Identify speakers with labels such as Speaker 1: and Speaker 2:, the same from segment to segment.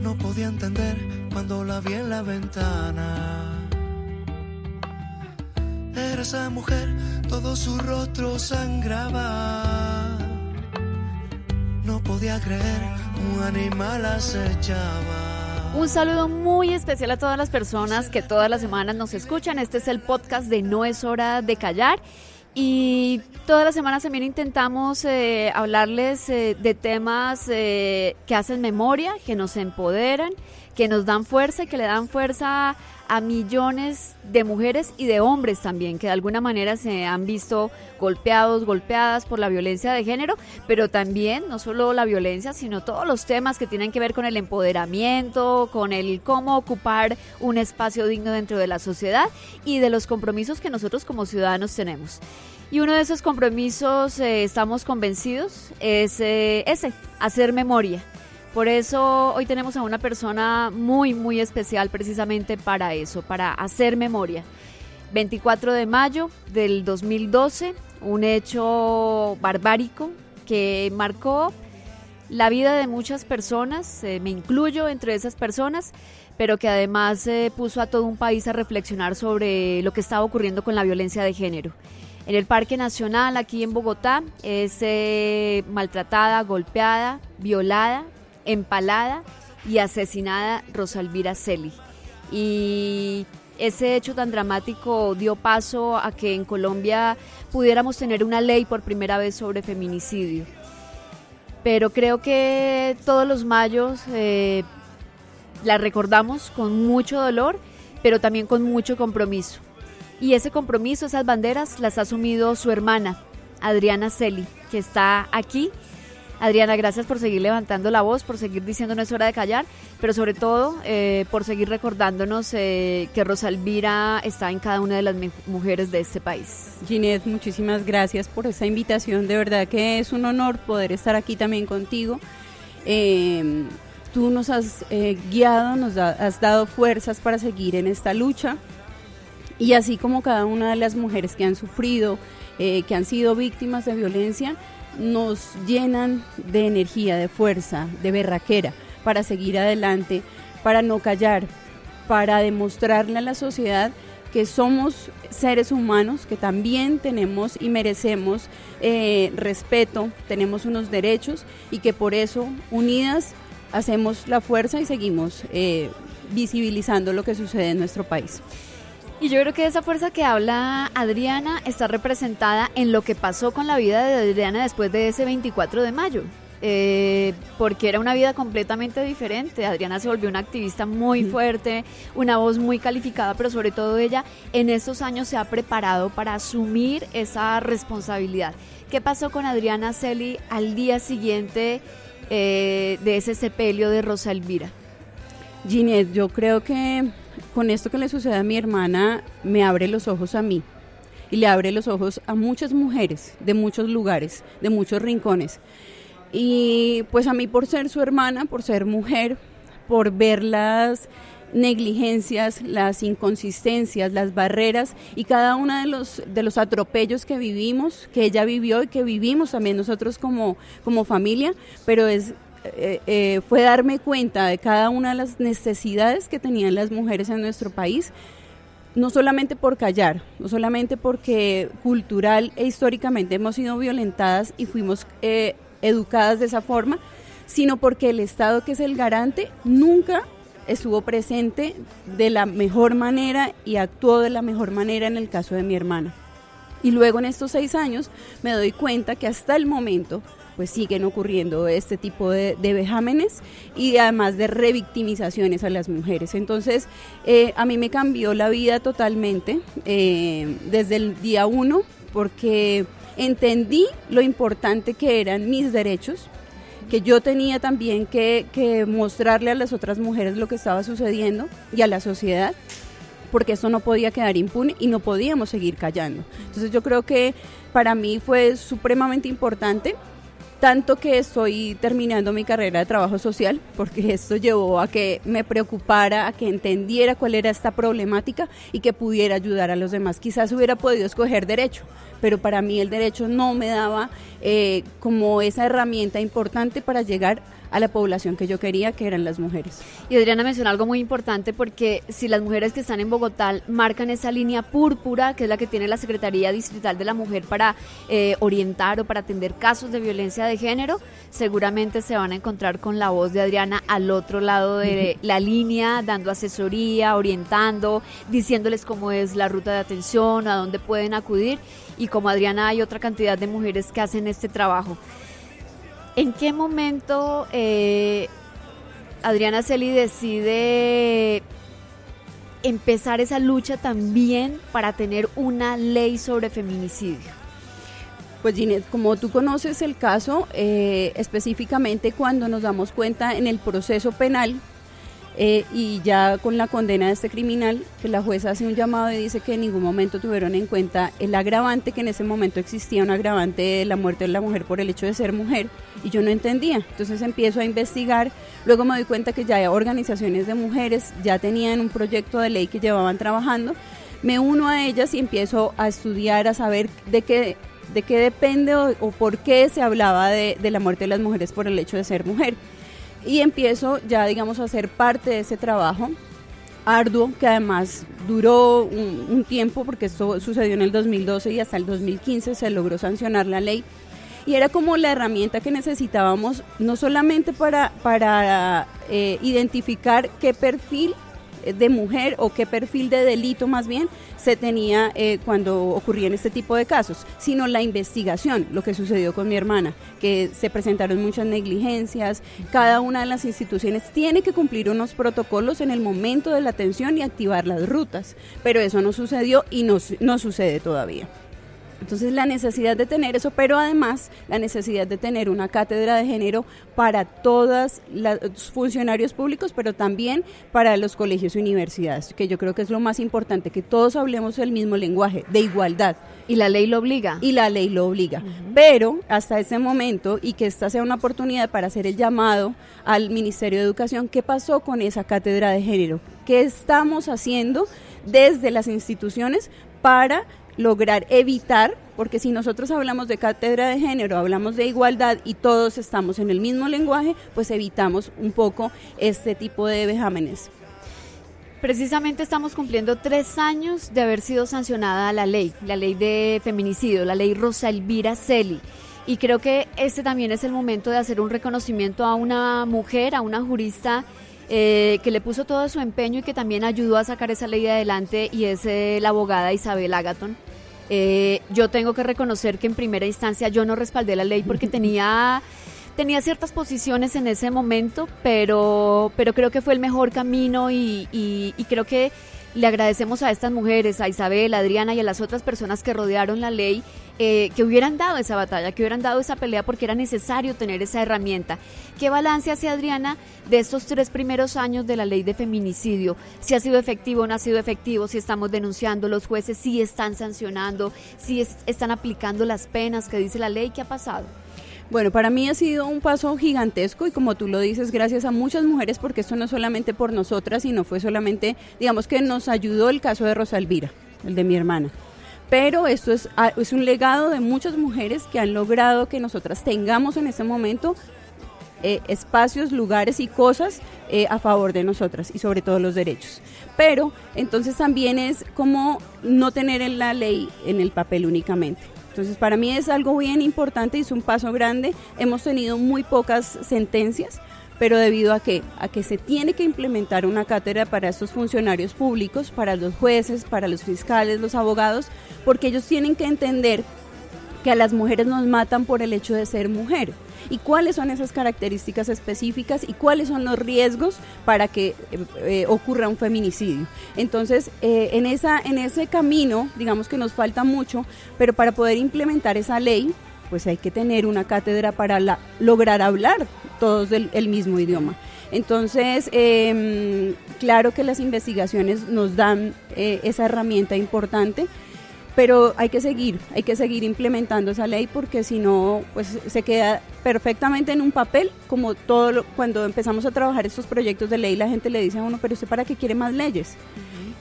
Speaker 1: No podía entender cuando la vi en la ventana. Era esa mujer, todo su rostro sangraba. No podía creer, un animal acechaba.
Speaker 2: Un saludo muy especial a todas las personas que todas las semanas nos escuchan. Este es el podcast de No es hora de callar. Y todas las semanas también intentamos hablarles de temas que hacen memoria, que nos empoderan, que nos dan fuerza y que le dan fuerza a millones de mujeres y de hombres también, que de alguna manera se han visto golpeados, golpeadas por la violencia de género, pero también no solo la violencia, sino todos los temas que tienen que ver con el empoderamiento, con el cómo ocupar un espacio digno dentro de la sociedad y de los compromisos que nosotros como ciudadanos tenemos. Y uno de esos compromisos, estamos convencidos, es ese, hacer memoria. Por eso hoy tenemos a una persona muy, muy especial precisamente para eso, para hacer memoria. 24 de mayo del 2012, un hecho barbárico que marcó la vida de muchas personas, me incluyo entre esas personas, pero que además puso a todo un país a reflexionar sobre lo que estaba ocurriendo con la violencia de género. En el Parque Nacional, aquí en Bogotá, es maltratada, golpeada, violada, empalada y asesinada Rosa Elvira Celi. Y ese hecho tan dramático dio paso a que en Colombia pudiéramos tener una ley por primera vez sobre feminicidio. Pero creo que todos los mayos la recordamos con mucho dolor, pero también con mucho compromiso. Y ese compromiso, esas banderas, las ha asumido su hermana, Adriana Celi, que está aquí. Adriana, gracias por seguir levantando la voz, por seguir diciendo no es hora de callar, pero sobre todo por seguir recordándonos que Rosa Elvira está en cada una de las mujeres de este país.
Speaker 3: Ginette, muchísimas gracias por esa invitación, de verdad que es un honor poder estar aquí también contigo. Tú nos has guiado, has dado fuerzas para seguir en esta lucha, y así como cada una de las mujeres que han sufrido, que han sido víctimas de violencia, nos llenan de energía, de fuerza, de berraquera para seguir adelante, para no callar, para demostrarle a la sociedad que somos seres humanos, que también tenemos y merecemos respeto, tenemos unos derechos y que por eso unidas hacemos la fuerza y seguimos visibilizando lo que sucede en nuestro país.
Speaker 2: Y yo creo que esa fuerza que habla Adriana está representada en lo que pasó con la vida de Adriana después de ese 24 de mayo, porque era una vida completamente diferente. Adriana se volvió una activista muy fuerte, una voz muy calificada, pero sobre todo ella en estos años se ha preparado para asumir esa responsabilidad. ¿Qué pasó con Adriana Celi al día siguiente de ese sepelio de Rosa Elvira?
Speaker 3: Ginette, yo creo que con esto que le sucede a mi hermana me abre los ojos a mí y le abre los ojos a muchas mujeres de muchos lugares, de muchos rincones. Y pues a mí, por ser su hermana, por ser mujer, por ver las negligencias, las inconsistencias, las barreras y cada uno de los atropellos que vivimos, que ella vivió y que vivimos también nosotros como familia, pero fue darme cuenta de cada una de las necesidades que tenían las mujeres en nuestro país, no solamente por callar, no solamente porque cultural e históricamente hemos sido violentadas y fuimos educadas de esa forma, sino porque el Estado, que es el garante, nunca estuvo presente de la mejor manera y actuó de la mejor manera en el caso de mi hermana. Y luego en estos 6 años me doy cuenta que hasta el momento pues siguen ocurriendo este tipo de vejámenes y además de revictimizaciones a las mujeres. Entonces a mí me cambió la vida totalmente desde el día 1, porque entendí lo importante que eran mis derechos, que yo tenía también que mostrarle a las otras mujeres lo que estaba sucediendo y a la sociedad, porque esto no podía quedar impune y no podíamos seguir callando. Entonces yo creo que para mí fue supremamente importante, tanto que estoy terminando mi carrera de trabajo social, porque esto llevó a que me preocupara, a que entendiera cuál era esta problemática y que pudiera ayudar a los demás. Quizás hubiera podido escoger derecho, pero para mí el derecho no me daba como esa herramienta importante para llegar a la población que yo quería, que eran las mujeres.
Speaker 2: Y Adriana menciona algo muy importante, porque si las mujeres que están en Bogotá marcan esa línea púrpura, que es la que tiene la Secretaría Distrital de la Mujer para orientar o para atender casos de violencia de género, seguramente se van a encontrar con la voz de Adriana al otro lado de la línea, dando asesoría, orientando, diciéndoles cómo es la ruta de atención, a dónde pueden acudir, y como Adriana hay otra cantidad de mujeres que hacen este trabajo. ¿En qué momento Adriana Celi decide empezar esa lucha también para tener una ley sobre feminicidio?
Speaker 3: Pues Ginette, como tú conoces el caso, específicamente cuando nos damos cuenta en el proceso penal, y ya con la condena de este criminal, que la jueza hace un llamado y dice que en ningún momento tuvieron en cuenta el agravante, que en ese momento existía un agravante de la muerte de la mujer por el hecho de ser mujer, y yo no entendía. Entonces empiezo a investigar, luego me doy cuenta que ya organizaciones de mujeres ya tenían un proyecto de ley que llevaban trabajando, me uno a ellas y empiezo a estudiar, a saber de qué depende o por qué se hablaba de la muerte de las mujeres por el hecho de ser mujer. Y empiezo ya, digamos, a ser parte de ese trabajo arduo, que además duró un tiempo, porque esto sucedió en el 2012 y hasta el 2015 se logró sancionar la ley. Y era como la herramienta que necesitábamos, no solamente para identificar qué perfil de mujer o qué perfil de delito más bien se tenía cuando ocurrían este tipo de casos, sino la investigación, lo que sucedió con mi hermana, que se presentaron muchas negligencias, cada una de las instituciones tiene que cumplir unos protocolos en el momento de la atención y activar las rutas, pero eso no sucedió y no sucede todavía. Entonces la necesidad de tener eso, pero además la necesidad de tener una cátedra de género para todos los funcionarios públicos, pero también para los colegios y universidades, que yo creo que es lo más importante, que todos hablemos el mismo lenguaje de igualdad.
Speaker 2: Y la ley lo obliga.
Speaker 3: Y la ley lo obliga. Pero hasta ese momento, y que esta sea una oportunidad para hacer el llamado al Ministerio de Educación, ¿qué pasó con esa cátedra de género? ¿Qué estamos haciendo desde las instituciones para lograr evitar, porque si nosotros hablamos de cátedra de género, hablamos de igualdad y todos estamos en el mismo lenguaje, pues evitamos un poco este tipo de vejámenes?
Speaker 2: Precisamente estamos cumpliendo 3 años de haber sido sancionada la ley de feminicidio, la ley Rosa Elvira Celi. Y creo que este también es el momento de hacer un reconocimiento a una mujer, a una jurista que le puso todo su empeño y que también ayudó a sacar esa ley adelante, y es la abogada Isabel Agaton. Yo tengo que reconocer que en primera instancia yo no respaldé la ley porque tenía ciertas posiciones en ese momento, pero creo que fue el mejor camino y creo que le agradecemos a estas mujeres, a Isabel, a Adriana y a las otras personas que rodearon la ley, que hubieran dado esa batalla, que hubieran dado esa pelea, porque era necesario tener esa herramienta. ¿Qué balance hace Adriana de estos 3 primeros años de la ley de feminicidio? Si ha sido efectivo o no ha sido efectivo, si estamos denunciando, los jueces sí están sancionando, si están aplicando las penas que dice la ley. ¿Qué ha pasado?
Speaker 3: Bueno, para mí ha sido un paso gigantesco y, como tú lo dices, gracias a muchas mujeres, porque esto no es solamente por nosotras, sino fue solamente, digamos que nos ayudó el caso de Rosa Elvira, el de mi hermana. Pero esto es un legado de muchas mujeres que han logrado que nosotras tengamos en este momento espacios, lugares y cosas a favor de nosotras, y sobre todo los derechos. Pero entonces también es como no tener en la ley en el papel únicamente. Entonces para mí es algo bien importante y es un paso grande. Hemos tenido muy pocas sentencias, pero debido a que se tiene que implementar una cátedra para estos funcionarios públicos, para los jueces, para los fiscales, los abogados, porque ellos tienen que entender que a las mujeres nos matan por el hecho de ser mujer, y cuáles son esas características específicas y cuáles son los riesgos para que ocurra un feminicidio. Entonces, en ese camino, digamos que nos falta mucho, pero para poder implementar esa ley, pues hay que tener una cátedra para lograr hablar todos el mismo idioma. Entonces, claro que las investigaciones nos dan esa herramienta importante, pero hay que seguir implementando esa ley, porque si no, pues se queda perfectamente en un papel, como cuando empezamos a trabajar estos proyectos de ley, la gente le dice a uno, pero ¿usted para qué quiere más leyes?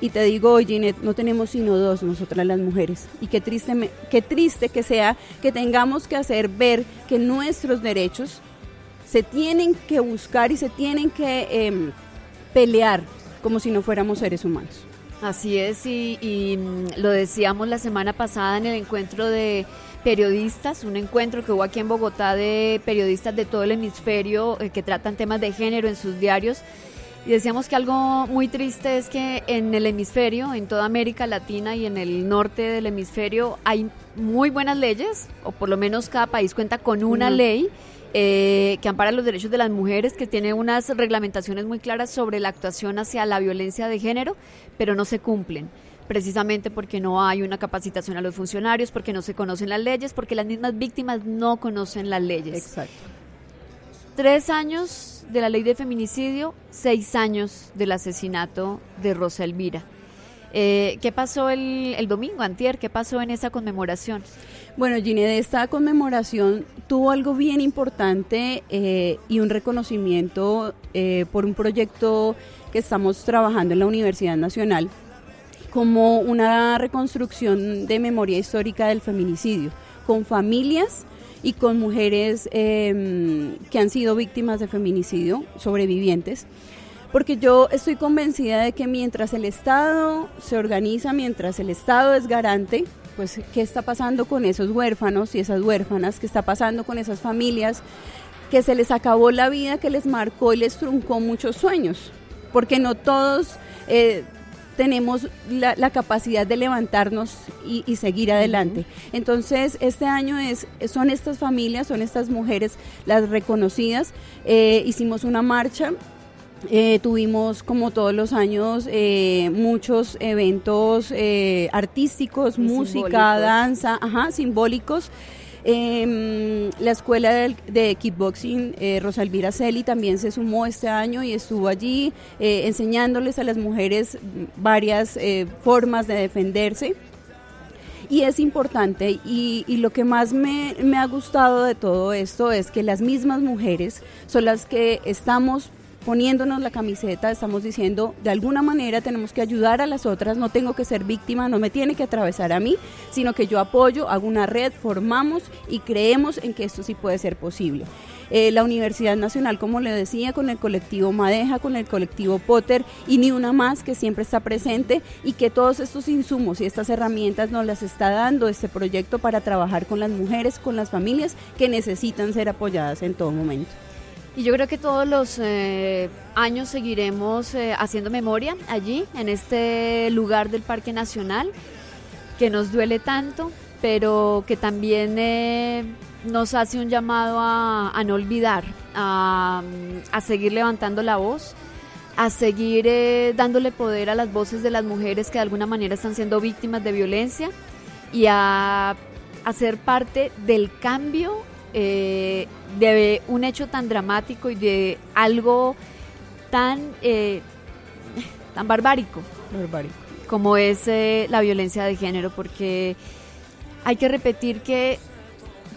Speaker 3: Y te digo, oye, Ginette, no tenemos sino 2 nosotras las mujeres, y qué triste que sea que tengamos que hacer ver que nuestros derechos se tienen que buscar y se tienen que pelear como si no fuéramos seres humanos.
Speaker 2: Así es, y lo decíamos la semana pasada en el encuentro de periodistas, un encuentro que hubo aquí en Bogotá de periodistas de todo el hemisferio que tratan temas de género en sus diarios, y decíamos que algo muy triste es que en el hemisferio, en toda América Latina y en el norte del hemisferio hay muy buenas leyes, o por lo menos cada país cuenta con una ley que ampara los derechos de las mujeres, que tiene unas reglamentaciones muy claras sobre la actuación hacia la violencia de género, pero no se cumplen, precisamente porque no hay una capacitación a los funcionarios, porque no se conocen las leyes, porque las mismas víctimas no conocen las leyes.
Speaker 3: Exacto.
Speaker 2: 3 años de la ley de feminicidio, 6 años del asesinato de Rosa Elvira. ¿Qué pasó el domingo, antier? ¿Qué pasó en esa conmemoración?
Speaker 3: Bueno, Ginny, de esta conmemoración tuvo algo bien importante y un reconocimiento por un proyecto que estamos trabajando en la Universidad Nacional como una reconstrucción de memoria histórica del feminicidio, con familias y con mujeres que han sido víctimas de feminicidio, sobrevivientes. Porque yo estoy convencida de que mientras el Estado se organiza, mientras el Estado es garante, pues qué está pasando con esos huérfanos y esas huérfanas, qué está pasando con esas familias que se les acabó la vida, que les marcó y les truncó muchos sueños, porque no todos tenemos la capacidad de levantarnos y seguir adelante. Entonces, este año son estas familias, son estas mujeres las reconocidas. Hicimos una marcha. Tuvimos, como todos los años, muchos eventos artísticos, música, danza, simbólicos. La escuela de kickboxing Rosa Elvira Celi también se sumó este año y estuvo allí enseñándoles a las mujeres varias formas de defenderse. Y es importante, y lo que más me ha gustado de todo esto es que las mismas mujeres son las que estamos poniéndonos la camiseta, estamos diciendo, de alguna manera tenemos que ayudar a las otras, no tengo que ser víctima, no me tiene que atravesar a mí, sino que yo apoyo, hago una red, formamos y creemos en que esto sí puede ser posible. La Universidad Nacional, como le decía, con el colectivo Madeja, con el colectivo Potter y Ni Una Más, que siempre está presente, y que todos estos insumos y estas herramientas nos las está dando este proyecto para trabajar con las mujeres, con las familias que necesitan ser apoyadas en todo momento.
Speaker 2: Y yo creo que todos los años seguiremos haciendo memoria allí, en este lugar del Parque Nacional, que nos duele tanto, pero que también nos hace un llamado a no olvidar, a seguir levantando la voz, a seguir dándole poder a las voces de las mujeres que de alguna manera están siendo víctimas de violencia, y a ser parte del cambio de un hecho tan dramático y de algo tan barbárico como es la violencia de género, porque hay que repetir que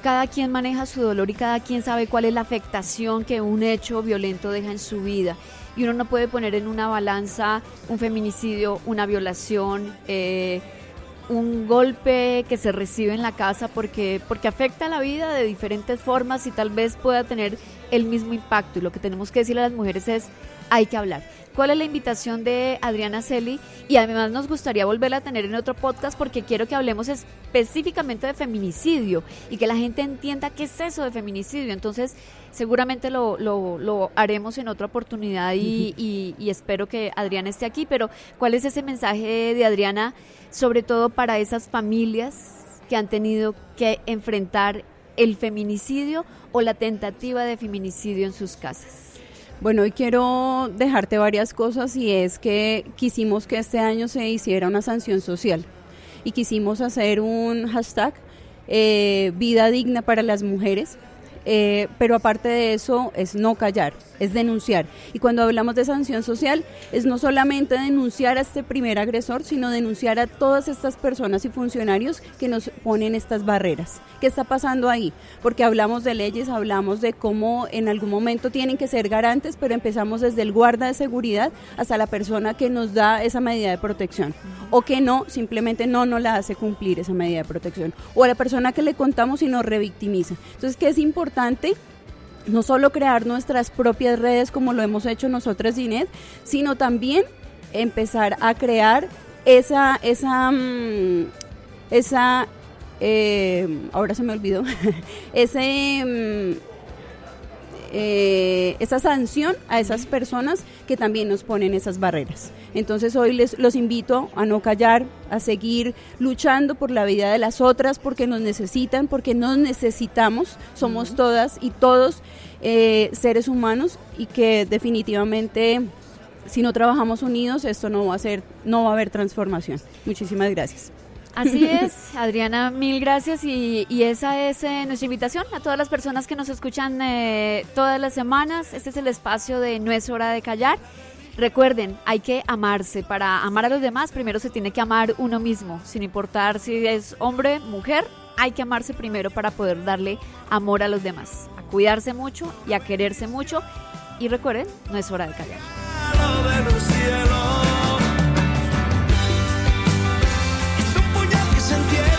Speaker 2: cada quien maneja su dolor y cada quien sabe cuál es la afectación que un hecho violento deja en su vida, y uno no puede poner en una balanza un feminicidio, una violación, un golpe que se recibe en la casa, porque afecta la vida de diferentes formas y tal vez pueda tener el mismo impacto. Y lo que tenemos que decirle a las mujeres es, hay que hablar. ¿Cuál es la invitación de Adriana Celi? Y además nos gustaría volverla a tener en otro podcast, porque quiero que hablemos específicamente de feminicidio y que la gente entienda qué es eso de feminicidio. Entonces seguramente lo haremos en otra oportunidad y espero que Adriana esté aquí. Pero ¿cuál es ese mensaje de Adriana, sobre todo para esas familias que han tenido que enfrentar el feminicidio o la tentativa de feminicidio en sus casas?
Speaker 3: Bueno, hoy quiero dejarte varias cosas, y es que quisimos que este año se hiciera una sanción social y quisimos hacer un hashtag vida digna para las mujeres. Pero aparte de eso es no callar, es denunciar, y cuando hablamos de sanción social es no solamente denunciar a este primer agresor, sino denunciar a todas estas personas y funcionarios que nos ponen estas barreras. ¿Qué está pasando ahí? Porque hablamos de leyes, hablamos de cómo en algún momento tienen que ser garantes, pero empezamos desde el guarda de seguridad hasta la persona que nos da esa medida de protección, o que no, simplemente no nos la hace cumplir esa medida de protección, o a la persona que le contamos y nos revictimiza. Entonces, ¿qué es importante? no solo crear nuestras propias redes como lo hemos hecho nosotras, Ginette, sino también empezar a crear ahora se me olvidó, esa sanción a esas personas que también nos ponen esas barreras. Entonces hoy los invito a no callar, a seguir luchando por la vida de las otras, porque nos necesitan, porque nos necesitamos, somos todas y todos seres humanos, y que definitivamente si no trabajamos unidos esto no va a haber transformación. Muchísimas gracias.
Speaker 2: Así es, Adriana, mil gracias, y esa es nuestra invitación a todas las personas que nos escuchan todas las semanas. Este es el espacio de No es hora de callar. Recuerden, hay que amarse. Para amar a los demás, primero se tiene que amar uno mismo, sin importar si es hombre, mujer, hay que amarse primero para poder darle amor a los demás, a cuidarse mucho y a quererse mucho. Y recuerden, no es hora de callar.
Speaker 1: Es un puñal que se entiende.